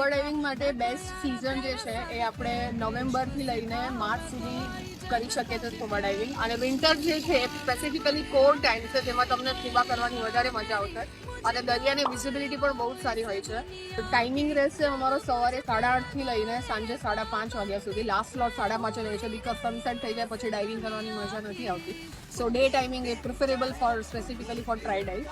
Scuba diving માટે best season જે છે એ આપણે નવેમ્બરથી લઈને માર્ચ સુધી કરી શકીએ છીએ સ્કુબા ડાઇવિંગ. અને વિન્ટર જે છે એ સ્પેસિફિકલી કોલ્ડ ટાઈમ છે જેમાં તમને સ્કુબા કરવાની વધારે મજા આવશે અને દરિયાની વિઝિબિલિટી પણ બહુ જ સારી હોય છે. ટાઈમિંગ રહેશે અમારો સવારે 8:30થી લઈને સાંજે 5:30 વાગ્યા સુધી. લાસ્ટ સ્લોટ 5:30 રહે છે બીકોઝ સનસેટ થઈ જાય પછી ડાઇવિંગ કરવાની મજા નથી આવતી. સો ડે ટાઈમિંગ એ preferable for specifically for try dive.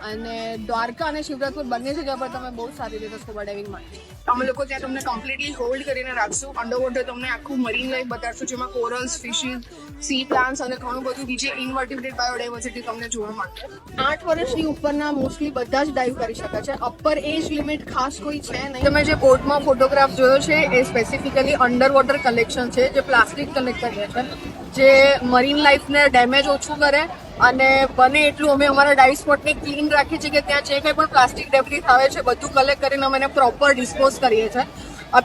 અને દ્વારકા અને શિવરાજપુર બંને જગ્યા પર તમે બહુ સારી રીતે સ્કુબા ડાઇવિંગ માટે અમે લોકો ત્યાં તમને કમ્પ્લીટલી હોલ્ડ કરીને રાખશું. અંડર વોટર તમને આખું મરીન લાઈફ બતાડશું જેમાં કોરલ્સ, ફિશિસ, સી પ્લાન્ટ્સ અને ઘણું બધું બીજી ઇનવર્ટિબ્રેટ બાયોડાયવર્સિટી તમને જોવા મળશે. 8 વર્ષની ઉપરના મોસ્ટલી બધા જ ડાઇવ કરી શકે છે. અપર એજ લિમિટ ખાસ કોઈ છે નહીં. તમે જે બોટમાં ફોટોગ્રાફ જોયો છે એ સ્પેસિફિકલી અંડર વોટર કલેક્શન છે જે પ્લાસ્ટિક કલેક્ટ કરીએ છે જે મરીન લાઈફને ડેમેજ ઓછું કરે અને બને એટલું અમે અમારા ડાઇવ સ્પોટને ક્લીન રાખીએ છીએ કે ત્યાં જે કંઈ પણ પ્લાસ્ટિક ડેબ્રીસ આવે છે બધું કલેક્ટ કરીને અમે એને પ્રોપર ડિસ્પોઝ કરીએ છીએ.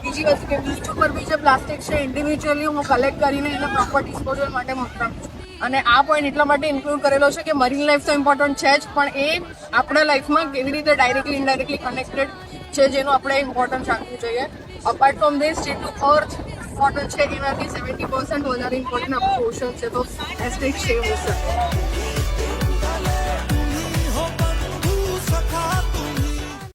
બીજી વસ્તુ કે બીચ ઉપર બી જે પ્લાસ્ટિક છે ઇન્ડિવિજ્યુઅલી હું કલેક્ટ કરીને એને પ્રોપર ડિસ્પોઝલ માટે મોકલાવું છું. અને આ પોઈન્ટ એટલા માટે ઇન્ક્લુડ કરેલો છે કે મરીન લાઈફ તો ઇમ્પોર્ટન્ટ છે જ પણ એ આપણા લાઈફમાં કેવી રીતે ડાયરેક્ટલી ઇનડાયરેક્ટલી કનેક્ટેડ છે જેનું આપણે ઇમ્પોર્ટન્સ રાખવું જોઈએ. અપાર્ટ ફ્રોમ ધીસ જેટલું અર્થ ઇમ્પોર્ટન્ટ છે એનાથી 70% વધારે ઇમ્પોર્ટન્ટ આપણું ઓશન છે તો એસ્ટેટ છે ઓશન.